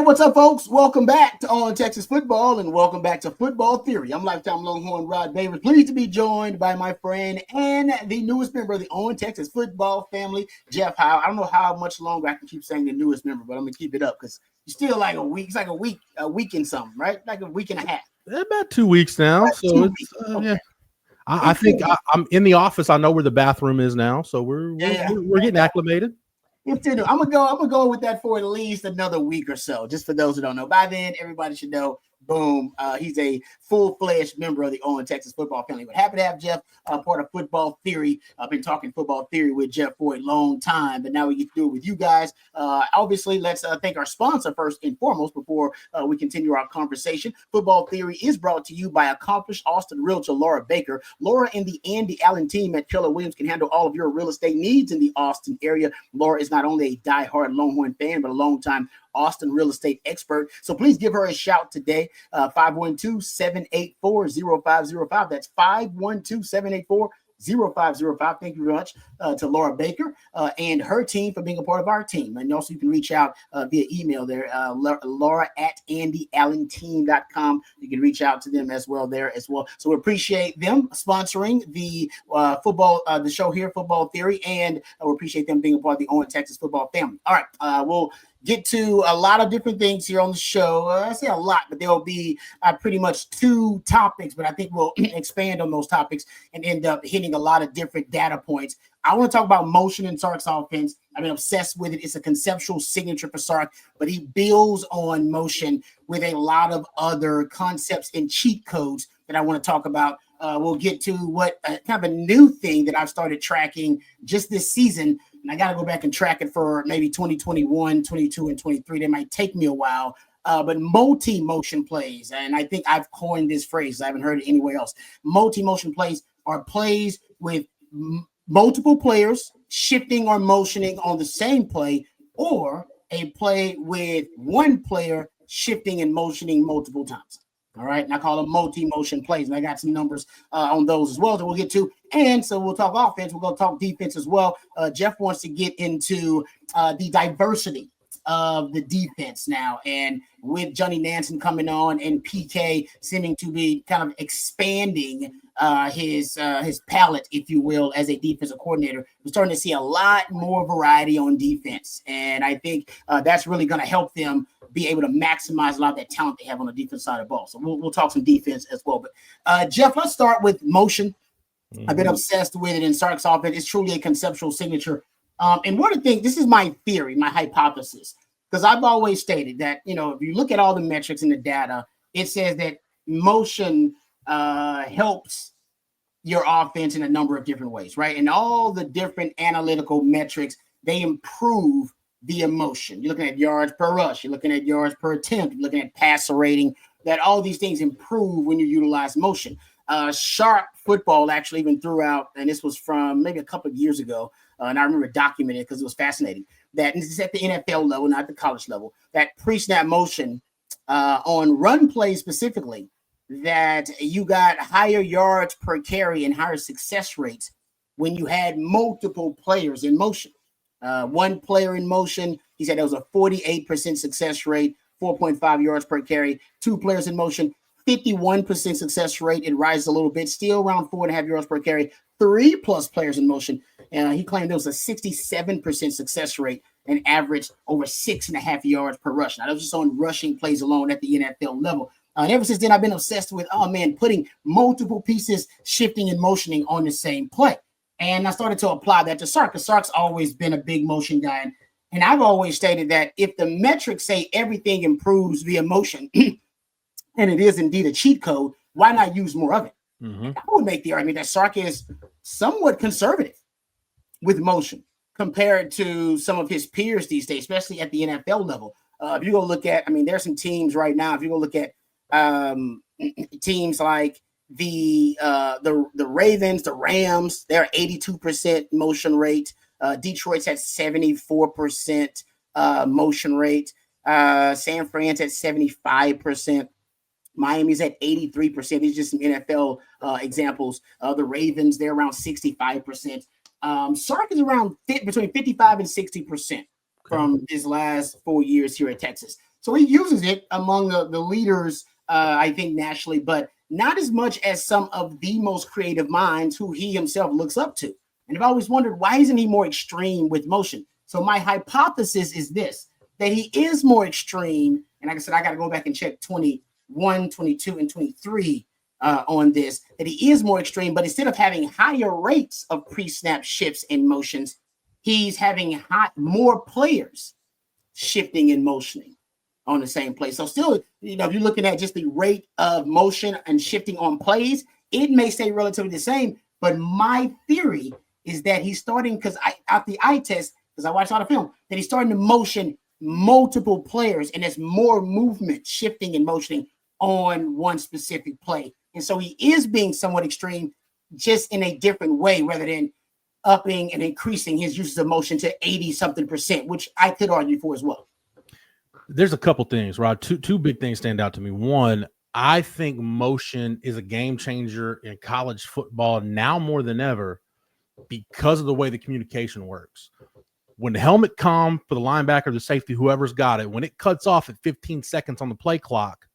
what's up, folks? Welcome back to On Texas Football and welcome back to Football Theory. I'm lifetime Longhorn Rod Babers. Pleased to be joined by my friend and the newest member of the On Texas Football family, Jeff Howe. I don't know how much longer I can keep saying the newest member, but I'm going to keep it up because you're still like a week. It's like a week and something, right? Like a week and a half. About 2 weeks now. About so 2 it's, weeks. Okay. yeah. I think I'm in the office. I know where the bathroom is now. So we're getting acclimated. I'm gonna go with that for at least another week or so, just for those who don't know. By then, everybody should know. Boom, he's a full-fledged member of the On Texas Football family. But happy to have Jeff part of Football Theory. I've been talking Football Theory with Jeff for a long time, but now we get to do it with you guys. Obviously, let's thank our sponsor first and foremost before we continue our conversation. Football Theory is brought to you by accomplished Austin realtor Laura Baker. Laura and the Andy Allen team at Keller Williams can handle all of your real estate needs in the Austin area. Laura is not only a diehard Longhorn fan, but a longtime Austin real estate expert. So please give her a shout today. 512-784-0505. That's 512-784-0505. Thank you very much to Laura Baker and her team for being a part of our team. And also you can reach out via email there, Laura at andyallenteam.com. You can reach out to them as well there as well. So we appreciate them sponsoring the the show here, Football Theory, and we appreciate them being a part of the On Texas Football family. All right, we'll get to a lot of different things here on the show. I say a lot, but there will be pretty much 2 topics, but I think we'll expand on those topics and end up hitting a lot of different data points. I want to talk about motion in Sark's offense. I've been obsessed with it. It's a conceptual signature for Sark, but he builds on motion with a lot of other concepts and cheat codes that I want to talk about. We'll get to what kind of a new thing that I've started tracking just this season. And I got to go back and track it for maybe 2021, 22, and 23. They might take me a while. But multi-motion plays, and I think I've coined this phrase. I haven't heard it anywhere else. Multi-motion plays are plays with multiple players shifting or motioning on the same play, or a play with one player shifting and motioning multiple times. All right, and I call them multi-motion plays, and I got some numbers on those as well that we'll get to. And so we'll talk offense. We're going to talk defense as well. Jeff wants to get into the diversity of the defense now, and with Johnny Nansen coming on and PK seeming to be kind of expanding his palette, if you will, as a defensive coordinator, we're starting to see a lot more variety on defense, and I think that's really going to help them be able to maximize a lot of that talent they have on the defense side of the ball. So we'll talk some defense as well. But Jeff, let's start with motion. I've been obsessed with it in Sark's offense. It's truly a conceptual signature. And one of the things, this is my theory, my hypothesis, because I've always stated that, if you look at all the metrics in the data, it says that motion helps your offense in a number of different ways, right? And all the different analytical metrics, they improve the emotion. You're looking at yards per rush, you're looking at yards per attempt, you're looking at passer rating, that all these things improve when you utilize motion. Sharp Football actually even threw out, and this was from maybe a couple of years ago, and I remember documenting it because it was fascinating, that this is at the NFL level, not the college level, that pre-snap motion on run plays specifically, that you got higher yards per carry and higher success rates when you had multiple players in motion. One player in motion, he said there was a 48% success rate, 4.5 yards per carry. 2 players in motion, 51% success rate. It rises a little bit, still around 4.5 yards per carry. 3+ players in motion. He claimed there was a 67% success rate and averaged over 6.5 yards per rush. Now, that was just on rushing plays alone at the NFL level. And ever since then, I've been obsessed with, putting multiple pieces shifting and motioning on the same play. And I started to apply that to Sark, because Sark's always been a big motion guy. And I've always stated that if the metrics say everything improves via motion, and it is indeed a cheat code, why not use more of it? Mm-hmm. I would make the argument that Sark is somewhat conservative with motion compared to some of his peers these days, especially at the NFL level. If you go look at, there's some teams right now, if you go look at teams like the Ravens, the Rams, they're 82% motion rate. Detroit's at 74% motion rate. San Fran's at 75%. Miami's at 83%. These are just some NFL examples. The Ravens, they're around 65%. Sark is around between 55 and 60% from his last 4 years here at Texas. So he uses it among the leaders, I think, nationally, but not as much as some of the most creative minds who he himself looks up to. And I've always wondered, why isn't he more extreme with motion? So my hypothesis is this, that he is more extreme. And like I said, I got to go back and check 21, 22, and 23 on this, that he is more extreme, but instead of having higher rates of pre-snap shifts and motions, he's having more players shifting and motioning on the same play. So still, if you're looking at just the rate of motion and shifting on plays, it may stay relatively the same. But my theory is that he's starting, because out the eye test, because I watched a lot of film, that he's starting to motion multiple players, and there's more movement, shifting and motioning on one specific play. And so he is being somewhat extreme, just in a different way, rather than upping and increasing his uses of motion to 80-something%, which I could argue for as well. There's a couple things, Rod. Two big things stand out to me. One, I think motion is a game changer in college football now more than ever because of the way the communication works. When the helmet comm for the linebacker, the safety, whoever's got it, when it cuts off at 15 seconds on the play clock,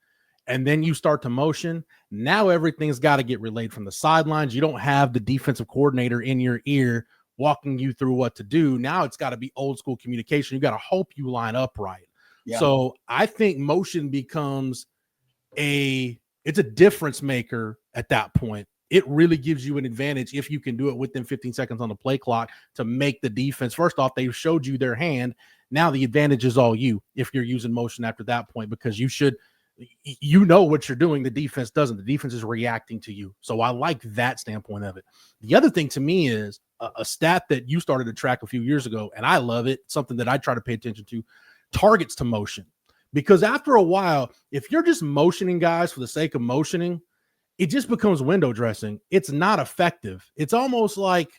and then you start to motion, now everything's got to get relayed from the sidelines. You don't have the defensive coordinator in your ear walking you through what to do. Now it's got to be old school communication. You got to hope you line up right. Yeah. So I think motion becomes it's a difference maker at that point. It really gives you an advantage if you can do it within 15 seconds on the play clock to make the defense. First off, they showed you their hand. Now the advantage is all you if you're using motion after that point, because you know what you're doing. The defense doesn't. The defense is reacting to you. So I like that standpoint of it. The other thing to me is a stat that you started to track a few years ago, and I love it, something that I try to pay attention to, targets to motion. Because after a while, if you're just motioning guys for the sake of motioning, it just becomes window dressing. It's not effective. It's almost like,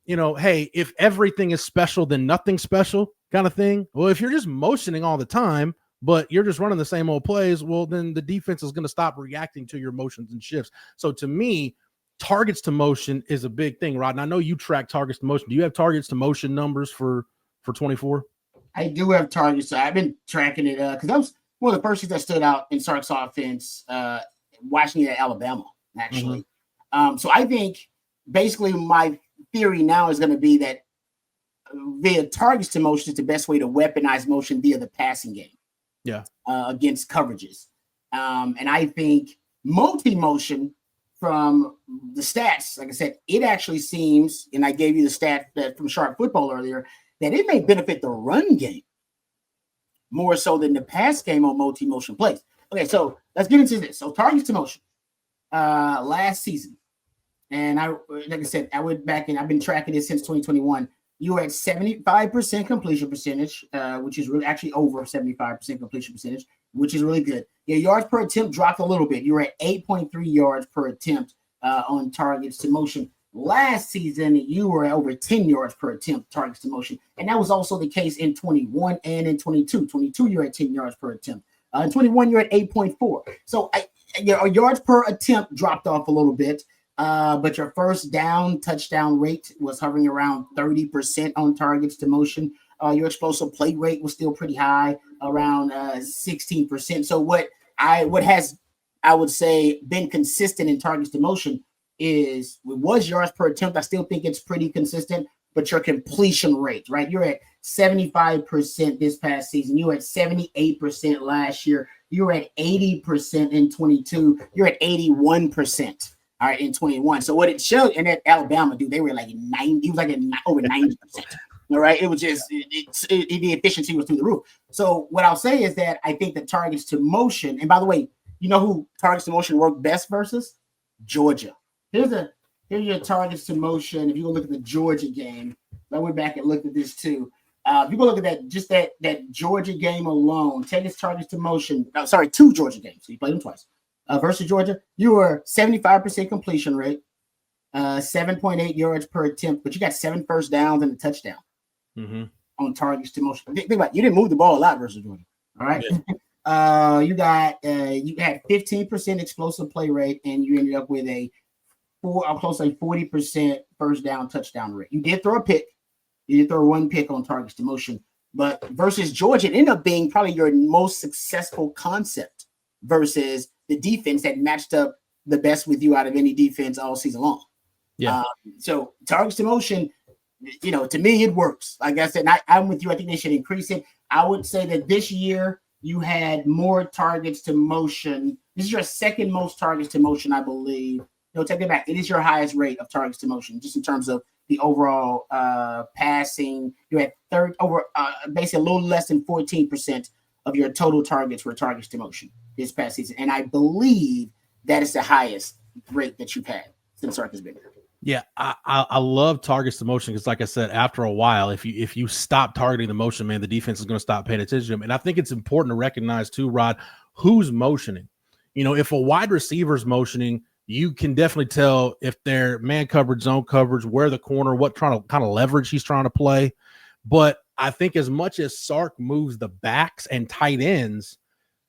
hey, if everything is special, then nothing special kind of thing. Well, if you're just motioning all the time, but you're just running the same old plays, well, then the defense is going to stop reacting to your motions and shifts. So to me, targets to motion is a big thing, Rod. And I know you track targets to motion. Do you have targets to motion numbers for 24? I do have targets. So I've been tracking it because that was one of the first things that stood out in Sark's offense, watching it at Alabama, actually. Mm-hmm. So I think basically my theory now is going to be that via targets to motion is the best way to weaponize motion via the passing game. Yeah. Against coverages. And I think multi-motion from the stats, like I said, it actually seems, and I gave you the stat that from Sharp Football earlier, that it may benefit the run game more so than the pass game on multi-motion plays. Okay, so let's get into this. So targets to motion. Last season, and like I said, I went back and I've been tracking this since 2021. You were at 75% completion percentage, which is really actually over 75% completion percentage, which is really good. Your yards per attempt dropped a little bit. You were at 8.3 yards per attempt on targets to motion. Last season, you were at over 10 yards per attempt targets to motion. And that was also the case in 21 and in 22. 22, you're at 10 yards per attempt. In 21, you're at 8.4. So your yards per attempt dropped off a little bit. But your first down touchdown rate was hovering around 30% on targets to motion. Your explosive play rate was still pretty high, around 16%. So what has, I would say, been consistent in targets to motion was yards per attempt. I still think it's pretty consistent, but your completion rate, right? You're at 75% this past season. You were at 78% last year. You were at 80% in 22. You're at 81%. All right, in 21. So what it showed, and at Alabama, dude, they were like 90. It was like over 90%. All right, it was just the efficiency was through the roof. So what I'll say is that I think the targets to motion, and by the way, you know who targets to motion worked best versus? Georgia. Here's your targets to motion. If you go look at the Georgia game, I went back and looked at this too. If you go look at that Georgia game alone, take its targets to motion. Two Georgia games. So you played them twice. Versus Georgia, you were 75% completion rate, 7.8 yards per attempt, but you got 7 first downs and a touchdown on targets to motion. Think about it, you didn't move the ball a lot versus Georgia. All right. Yeah. You had 15% explosive play rate, and you ended up with close to 40% first down touchdown rate. You did throw a pick. You did throw one pick on targets to motion, But versus Georgia, it ended up being probably your most successful concept versus the defense that matched up the best with you out of any defense all season long. Yeah. So targets to motion, to me, it works. Like I said, I'm with you. I think they should increase it. I would say that this year you had more targets to motion. This is your second most targets to motion, I believe. No, take it back. It is your highest rate of targets to motion, just in terms of the overall passing. You had basically a little less than 14% of your total targets were targets to motion this past season. And I believe that is the highest rate that you've had since Sark has been here. Yeah, I love targets to motion because, like I said, after a while, if you stop targeting the motion, man, the defense is going to stop paying attention to him. And I think it's important to recognize too, Rod, who's motioning. If a wide receiver's motioning, you can definitely tell if they're man coverage, zone coverage, where the corner, what kind of leverage he's trying to play. But I think as much as Sark moves the backs and tight ends,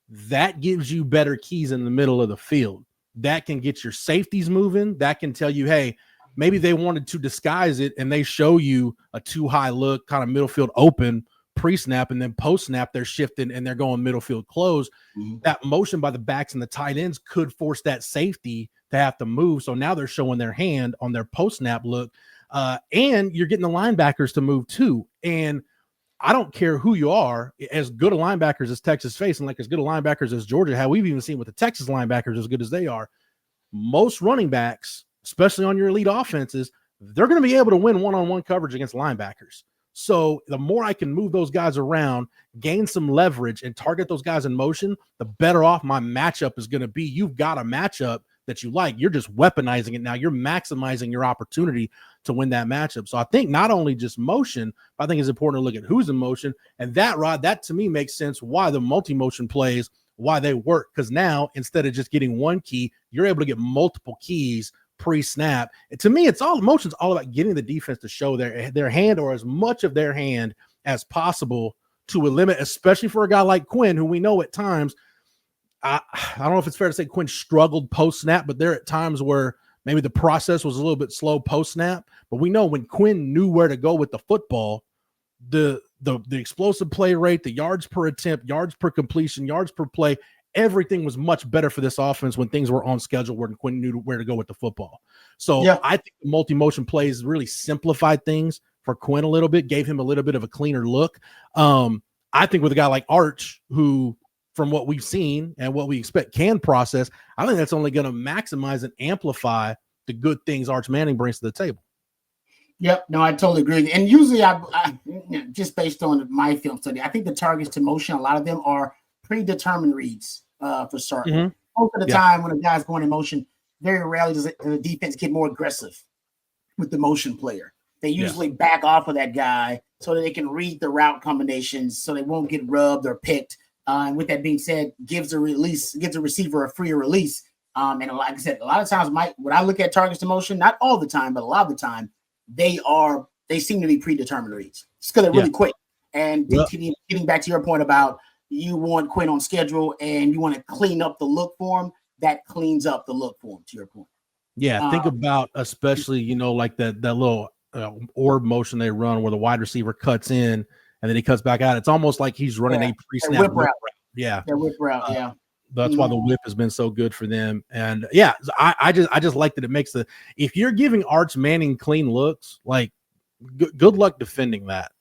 that gives you better keys in the middle of the field. That can get your safeties moving. That can tell you, hey, maybe they wanted to disguise it and they show you a too high look, kind of middle field open pre-snap, and then post-snap they're shifting and they're going middle field close. Mm-hmm. That motion by the backs and the tight ends could force that safety to have to move. So now they're showing their hand on their post-snap look, and you're getting the linebackers to move too. And I don't care who you are, as good a linebackers as Texas face, and like as good a linebackers as Georgia have. We've even seen with the Texas linebackers as good as they are. Most running backs, especially on your elite offenses, they're going to be able to win one-on-one coverage against linebackers. So the more I can move those guys around, gain some leverage, and target those guys in motion, the better off my matchup is going to be. You've got a matchup that you like. You're just weaponizing it now. You're maximizing your opportunity to win that matchup. So I think not only just motion, but I think it's important to look at who's in motion. And that, Rod, that to me makes sense why the multi-motion plays, why they work. Because now, instead of just getting one key, you're able to get multiple keys pre-snap. And to me, motion's all about getting the defense to show their hand, or as much of their hand as possible, to a limit, especially for a guy like Quinn, who we know at times, I don't know if it's fair to say Quinn struggled post-snap, but there are times where maybe the process was a little bit slow post-snap. But we know when Quinn knew where to go with the football, the explosive play rate, the yards per attempt, yards per completion, yards per play, everything was much better for this offense when things were on schedule, when Quinn knew where to go with the football. So yeah. I think the multi-motion plays really simplified things for Quinn a little bit, gave him a little bit of a cleaner look. I think with a guy like Arch, who from what we've seen and what we expect can process, I think that's only going to maximize and amplify the good things Arch Manning brings to the table. Yep. No, I totally agree. And usually I just based on my film study, I think the targets to motion, a lot of them are predetermined reads for certain. Mm-hmm. Most of the time when a guy's going in motion, very rarely does the defense get more aggressive with the motion player. They usually back off of that guy so that they can read the route combinations so they won't get rubbed or picked. And with that being said, gives the receiver a freer release. And like I said, a lot of times, when I look at targets to motion, not all the time, but a lot of the time, they seem to be predetermined reads. Just because they're really quick. And getting back to your point about you want Quinn on schedule and you want to clean up the look for him, that cleans up the look for him, to your point. Yeah, think about especially, like that little orb motion they run where the wide receiver cuts in and then he cuts back out. It's almost like he's running a pre-snap whip route. Yeah. That whip route, That's why the whip has been so good for them. And I just like that it makes if you're giving Arch Manning clean looks, like good luck defending that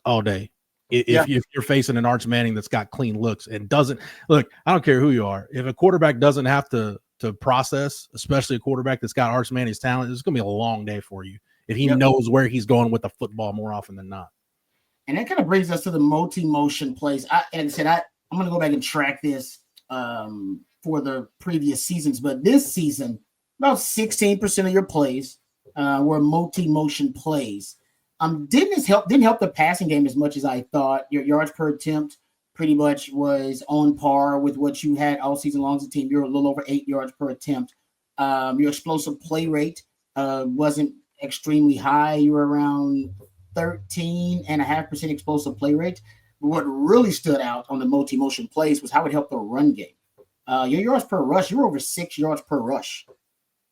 all day. If you're facing an Arch Manning that's got clean looks and doesn't look, I don't care who you are. If a quarterback doesn't have to process, especially a quarterback that's got Arch Manning's talent, it's going to be a long day for you if he knows where he's going with the football more often than not. And that kind of brings us to the multi-motion plays. I'm going to go back and track this for the previous seasons, but this season, about 16% of your plays were multi-motion plays. Didn't help the passing game as much as I thought. Your yards per attempt pretty much was on par with what you had all season long as a team. You're a little over 8 yards per attempt. Your explosive play rate wasn't extremely high. You were around 13.5% explosive play rate. But what really stood out on the multi-motion plays was how it helped the run game. Your yards per rush, you were over 6 yards per rush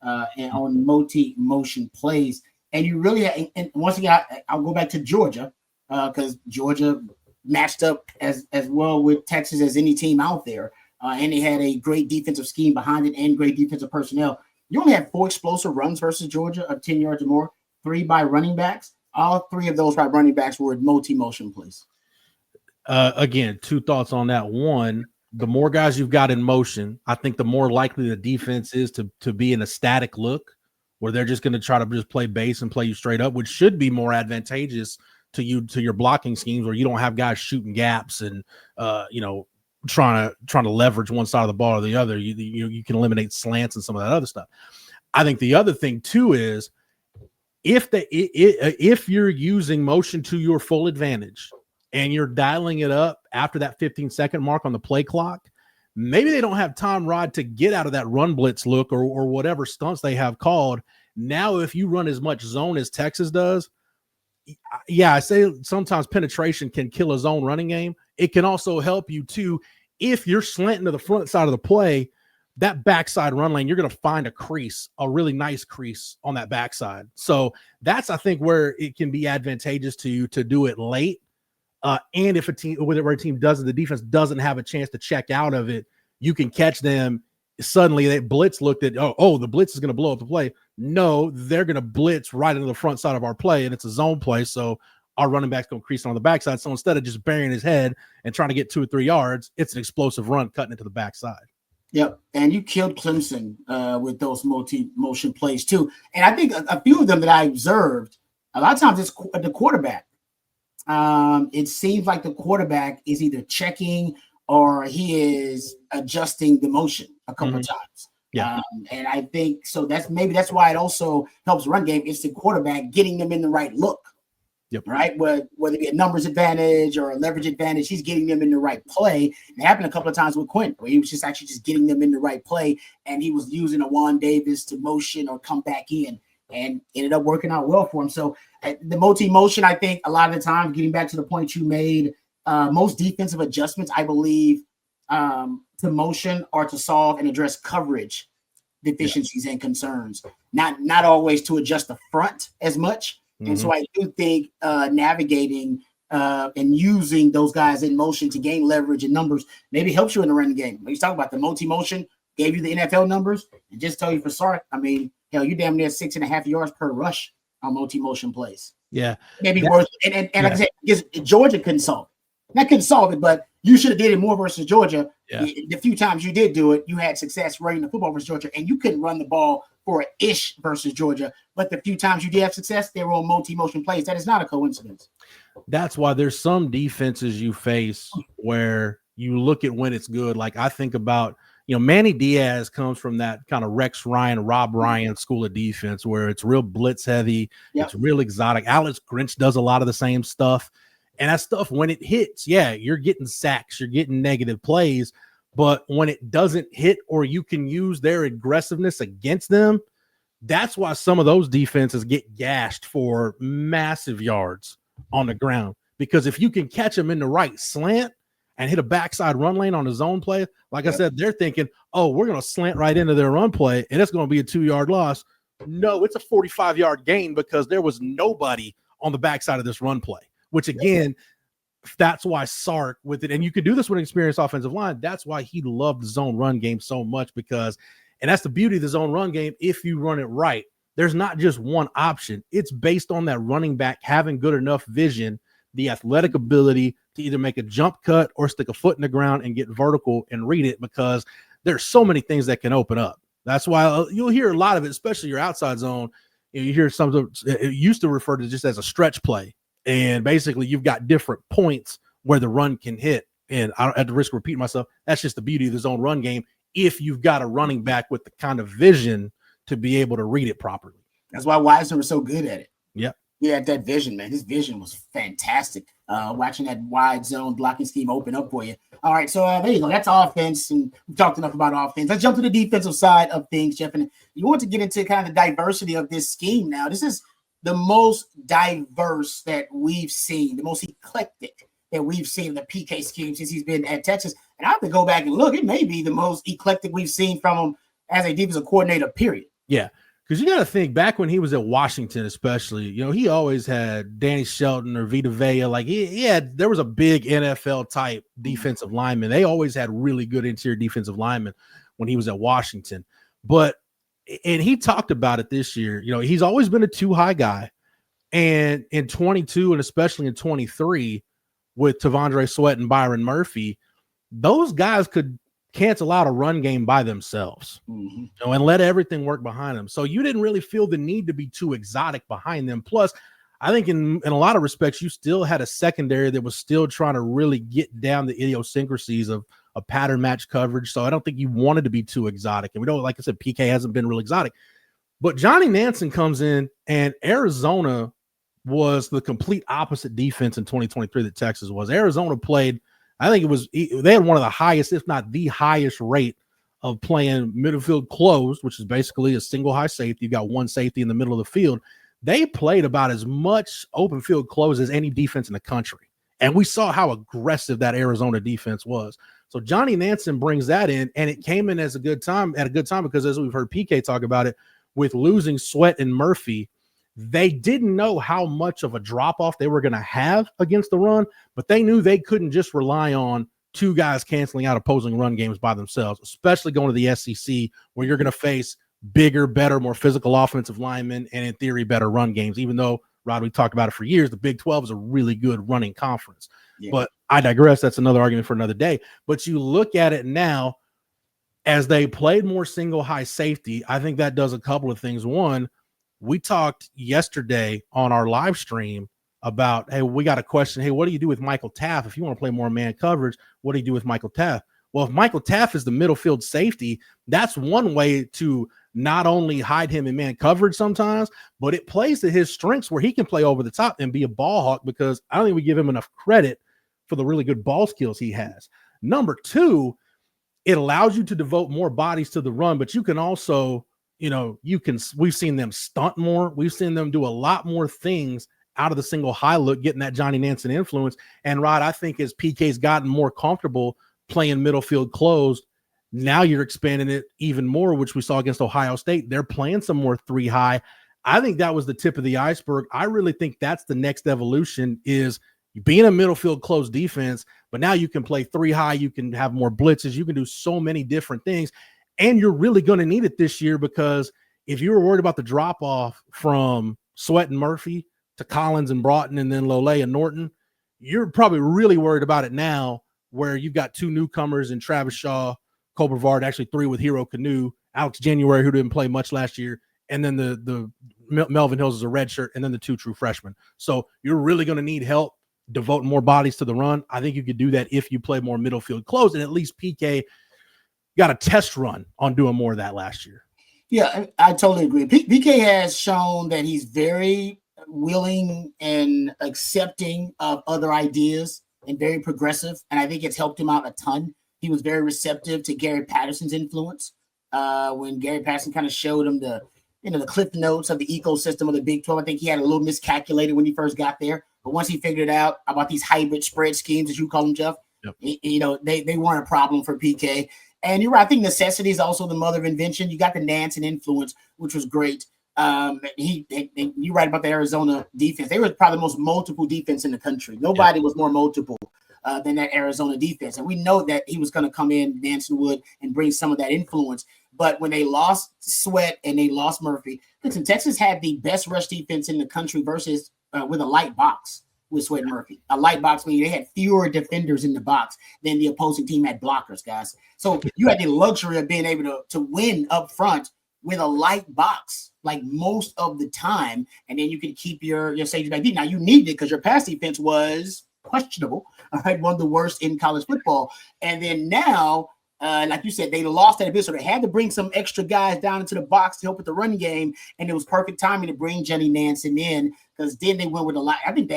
and on multi-motion plays. And you really, and once again, I'll go back to Georgia because Georgia matched up as well with Texas as any team out there. And they had a great defensive scheme behind it and great defensive personnel. You only had 4 explosive runs versus Georgia of 10 yards or more, 3 by running backs. All 3 of those by running backs were multi-motion plays. Again, 2 thoughts on that. One, the more guys you've got in motion, I think the more likely the defense is to be in a static look where they're just going to try to just play base and play you straight up, which should be more advantageous to your blocking schemes where you don't have guys shooting gaps and trying to leverage one side of the ball or the other. You can eliminate slants and some of that other stuff. I think the other thing too is if you're using motion to your full advantage and you're dialing it up after that 15-second mark on the play clock, maybe they don't have time, Rod, to get out of that run blitz look or whatever stunts they have called. Now, if you run as much zone as Texas does, yeah, I say sometimes penetration can kill a zone running game. It can also help you too. If you're slanting to the front side of the play, that backside run lane, you're going to find a really nice crease on that backside. So that's, I think, where it can be advantageous to you to do it late. And if a team the defense doesn't have a chance to check out of it, you can catch them. Suddenly they blitz looked at, the blitz is going to blow up the play. No, they're going to blitz right into the front side of our play, and it's a zone play. So our running back's going to crease on the backside. So instead of just burying his head and trying to get 2 or 3 yards, it's an explosive run cutting into the backside. Yep. And you killed Clemson with those multi-motion plays too. And I think a few of them that I observed, a lot of times it's the quarterback. It seems like the quarterback is either checking or he is adjusting the motion a couple of times. Yeah. And I think so that's why it also helps run game. It's the quarterback getting them in the right look. Yep. Right. Whether it be a numbers advantage or a leverage advantage, he's getting them in the right play. It happened a couple of times with Quinn, where he was just getting them in the right play, and he was using a Juan Davis to motion or come back in, and ended up working out well for him. So the multi-motion, I think a lot of the time, getting back to the point you made, most defensive adjustments, I believe, to motion are to solve and address coverage deficiencies and concerns, not always to adjust the front as much. And so I do think navigating and using those guys in motion to gain leverage and numbers maybe helps you in the running game. When you talk about the multi-motion, gave you the NFL numbers, and just tell you for Sark, I mean, you're damn near 6.5 yards per rush on multi-motion plays. Yeah. Maybe worth and like I said, because Georgia couldn't solve it. Not couldn't solve it, but you should have did it more versus Georgia. Yeah. The few times you did do it, you had success running the football versus Georgia, and you couldn't run the ball for an ish versus Georgia. But the few times you did have success, they were on multi-motion plays. That is not a coincidence. That's why there's some defenses you face where you look at when it's good. Like I think about, Manny Diaz comes from that kind of Rex Ryan, Rob Ryan school of defense where it's real blitz heavy. Yep. It's real exotic. Alex Grinch does a lot of the same stuff. And that stuff, when it hits, you're getting sacks, you're getting negative plays. But when it doesn't hit or you can use their aggressiveness against them, that's why some of those defenses get gashed for massive yards on the ground. Because if you can catch them in the right slant and hit a backside run lane on the zone play, like I said, they're thinking, we're going to slant right into their run play, and it's going to be a 2-yard loss. No, it's a 45-yard gain because there was nobody on the backside of this run play. Which again, that's why Sark with it, and you could do this with an experienced offensive line. That's why he loved the zone run game so much and that's the beauty of the zone run game. If you run it right, there's not just one option. It's based on that running back having good enough vision, the athletic ability to either make a jump cut or stick a foot in the ground and get vertical and read it, because there's so many things that can open up. That's why you'll hear a lot of it, especially your outside zone. You hear something it used to refer to just as a stretch play. And basically, you've got different points where the run can hit. And I don't, at the risk of repeating myself, that's just the beauty of the zone run game. If you've got a running back with the kind of vision to be able to read it properly. That's why Wiseman was so good at it. Yep. He had that vision, man. His vision was fantastic. Watching that wide zone blocking scheme open up for you. All right, so there you go. That's offense, and we've talked enough about offense. Let's jump to the defensive side of things, Jeff. And you want to get into kind of the diversity of this scheme now. This is the most diverse that we've seen, the most eclectic that we've seen in the PK scheme since he's been at Texas. And I have to go back and look. It may be the most eclectic we've seen from him as a defensive coordinator, period. Yeah. Because you got to think back when he was at Washington, especially, he always had Danny Shelton or Vita Vea. Like there was a big NFL type defensive lineman. They always had really good interior defensive linemen when he was at Washington. And he talked about it this year. He's always been a too high guy. And in 22 and especially in 23 with Tavondre Sweat and Byron Murphy, those guys could cancel out a run game by themselves and let everything work behind them. So you didn't really feel the need to be too exotic behind them. Plus, I think in a lot of respects, you still had a secondary that was still trying to really get down the idiosyncrasies of a pattern match coverage. So I don't think you wanted to be too exotic. And we don't, like I said, PK hasn't been real exotic. But Johnny Nansen comes in, and Arizona was the complete opposite defense in 2023 that Texas was. Arizona played, I think they had one of the highest, if not the highest rate of playing midfield closed, which is basically a single high safety. You got one safety in the middle of the field. They played about as much open field close as any defense in the country. And we saw how aggressive that Arizona defense was. So Johnny Nansen brings that in, and it came in at a good time because, as we've heard PK talk about it, with losing Sweat and Murphy, they didn't know how much of a drop-off they were going to have against the run, but they knew they couldn't just rely on two guys canceling out opposing run games by themselves, especially going to the SEC where you're going to face bigger, better, more physical offensive linemen and, in theory, better run games, even though, Rod, we talked about it for years, the Big 12 is a really good running conference. Yeah. But I digress. That's another argument for another day. But you look at it now, as they played more single high safety, I think that does a couple of things. One, we talked yesterday on our live stream about, hey, we got a question. Hey, what do you do with Michael Taft? If you want to play more man coverage, what do you do with Michael Taft? Well, if Michael Taft is the middle field safety, that's one way to not only hide him in man coverage sometimes, but it plays to his strengths where he can play over the top and be a ball hawk, because I don't think we give him enough credit for the really good ball skills he has. Number two, it allows you to devote more bodies to the run, but you can also, we've seen them stunt more. We've seen them do a lot more things out of the single high look, getting that Johnny Nansen influence. And Rod, I think as PK's gotten more comfortable playing middle field closed, now you're expanding it even more, which we saw against Ohio State. They're playing some more three high. I think that was the tip of the iceberg. I really think that's the next evolution, is being a middle field closed defense, but now you can play three high. You can have more blitzes. You can do so many different things. And you're really going to need it this year, because if you were worried about the drop off from Sweat and Murphy to Collins and Broughton and then Lole and Norton, you're probably really worried about it now, where you've got two newcomers in Travis Shaw, Cole Brevard, actually three with Hero Canoe, Alex January, who didn't play much last year, and then the Melvin Hills is a redshirt, and then the two true freshmen. So you're really going to need help devoting more bodies to the run. I think you could do that if you play more middle field close, and at least PK got a test run on doing more of that last year. Yeah, I totally agree. PK has shown that he's very willing and accepting of other ideas and very progressive, and I think it's helped him out a ton. He was very receptive to Gary Patterson's influence when Gary Patterson kind of showed him the cliff notes of the ecosystem of the Big 12. I think he had a little miscalculated when he first got there, but once he figured it out about these hybrid spread schemes, as you call them, Jeff, yep. They weren't a problem for PK. And you're right. I think necessity is also the mother of invention. You got the Nansen influence, which was great. You're right about the Arizona defense. They were probably the most multiple defense in the country. Nobody was more multiple than that Arizona defense. And we know that he was going to come in, Nansen would, and bring some of that influence. But when they lost Sweat and they lost Murphy, listen, Texas had the best rush defense in the country versus with a light box with Sweat and Murphy. A light box meaning they had fewer defenders in the box than the opposing team had blockers, guys. So you had the luxury of being able to win up front with a light box, like most of the time, and then you can keep your safety back deep. Now you needed it because your pass defense was questionable, all right, one of the worst in college football. And then now, like you said, they lost that a bit, so they had to bring some extra guys down into the box to help with the run game, and it was perfect timing to bring Johnny Nansen in, because then they went with a lot. I think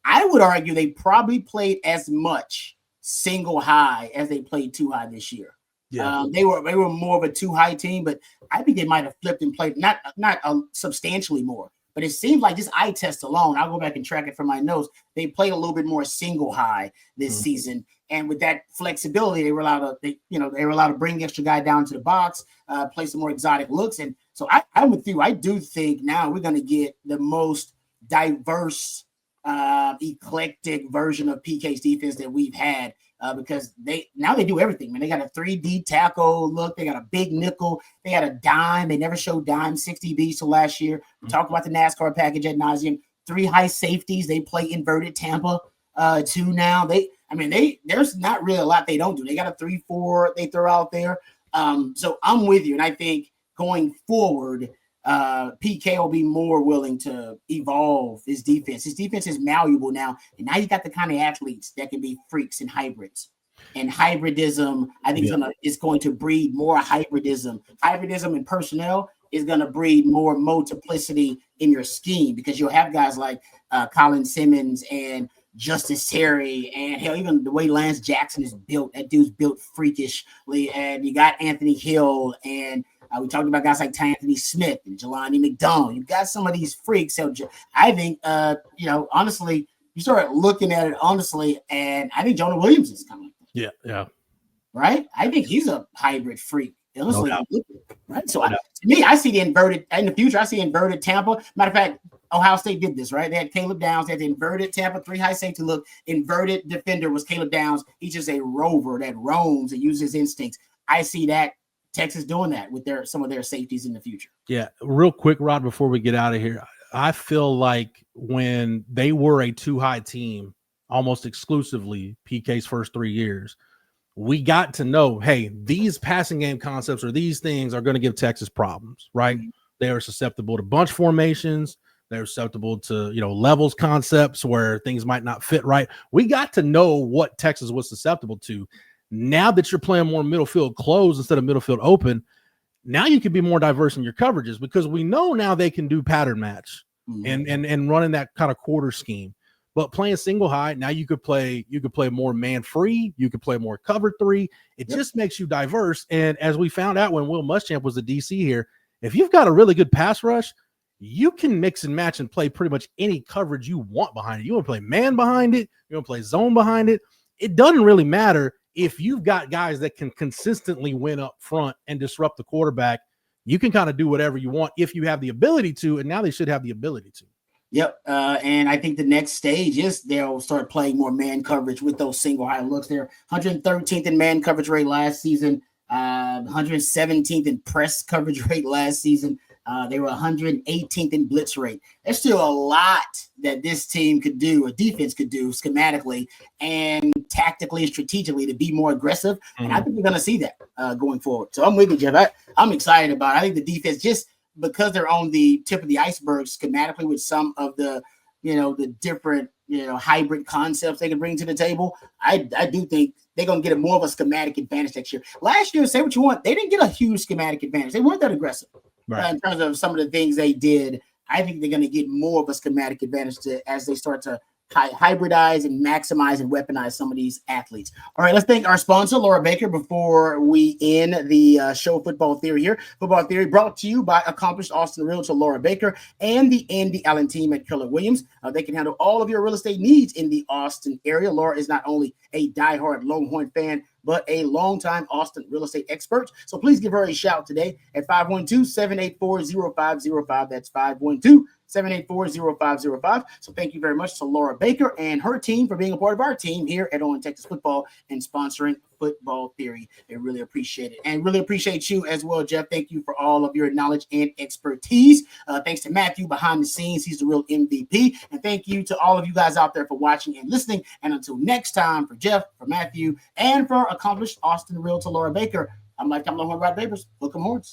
I would argue they probably played as much single high as they played two high this year. Yeah, they were more of a two high team, but I think they might have flipped and played not substantially more. But it seems like this eye test alone, I'll go back and track it from my notes, they played a little bit more single high this season. And with that flexibility, they were allowed to bring the extra guy down to the box, play some more exotic looks. And So I'm with you. I do think now we're going to get the most diverse, eclectic version of PK's defense that we've had. Because they do everything, man. They got a 3D tackle look. They got a big nickel. They got a dime. They never showed dime 60 Bs till last year. We talked about the NASCAR package ad nauseum. 3 high safeties. They play inverted Tampa 2 now. There's not really a lot they don't do. They got a 3-4 they throw out there. So I'm with you, and I think going forward, PK will be more willing to evolve his defense. His defense is malleable now, and now you got the kind of athletes that can be freaks and hybrids. And hybridism, I think, is going to breed more hybridism. Hybridism in personnel is going to breed more multiplicity in your scheme, because you'll have guys like Colin Simmons and Justice Terry, and hell, even the way Lance Jackson is built. That dude's built freakishly. And you got Anthony Hill, and we talked about guys like Anthony Smith and Jelani McDonald. You've got some of these freaks. So I think, honestly, you start looking at it honestly, and I think Jonah Williams is coming. Yeah. Right? I think he's a hybrid freak. Honestly, right? So No. To me, I see the inverted in the future. I see inverted Tampa. Matter of fact, Ohio State did this, right? They had Caleb Downs. They had the inverted Tampa 3 high safety look. Inverted defender was Caleb Downs. He's just a rover that roams and uses instincts. I see that Texas doing that with some of their safeties in the future. Yeah, real quick, Rod, before we get out of here, I feel like when they were a 2-high team, almost exclusively PK's first 3 years, we got to know, hey, these passing game concepts or these things are going to give Texas problems, right? Mm-hmm. They are susceptible to bunch formations. They're susceptible to, levels concepts where things might not fit right. We got to know what Texas was susceptible to. Now that you're playing more middle field closed instead of middle field open, now you can be more diverse in your coverages, because we know now they can do pattern match and running that kind of quarter scheme. But playing single high, now you could play more man free, you could play more cover 3. It just makes you diverse. And as we found out when Will Muschamp was the DC here, if you've got a really good pass rush, you can mix and match and play pretty much any coverage you want behind it. You want to play man behind it, you want to play zone behind it. It doesn't really matter if you've got guys that can consistently win up front and disrupt the quarterback. You can kind of do whatever you want if you have the ability to, and now they should have the ability to. Yep. And I think the next stage is they'll start playing more man coverage with those single high looks. They're 113th in man coverage rate last season, 117th in press coverage rate last season. They were 118th in blitz rate. There's still a lot that this team could do, a defense could do schematically and tactically and strategically to be more aggressive. And I think we're going to see that going forward. So I'm with you, Jeff. I'm excited about it. I think the defense, just because they're on the tip of the iceberg schematically with some of the, the different, hybrid concepts they can bring to the table, I do think they're going to get more of a schematic advantage next year. Last year, say what you want, they didn't get a huge schematic advantage. They weren't that aggressive. Right. In terms of some of the things they did. I think they're going to get more of a schematic advantage as they start to hybridize and maximize and weaponize some of these athletes. All right, let's thank our sponsor, Laura Baker, before we end the show Football Theory here. Football Theory brought to you by accomplished Austin realtor Laura Baker and the Andy Allen team at Keller Williams. They can handle all of your real estate needs in the Austin area. Laura is not only a diehard Longhorn fan, but a longtime Austin real estate expert. So please give her a shout today at 512-784-0505. That's 512-784-0505. So thank you very much to Laura Baker and her team for being a part of our team here at On Texas Football and sponsoring Football Theory. I really appreciate it. And really appreciate you as well, Jeff. Thank you for all of your knowledge and expertise. Thanks to Matthew behind the scenes. He's the real MVP. And thank you to all of you guys out there for watching and listening. And until next time, for Jeff, for Matthew, and for accomplished Austin realtor Laura Baker, I'm Longhorn Rod Babers. Welcome Horns.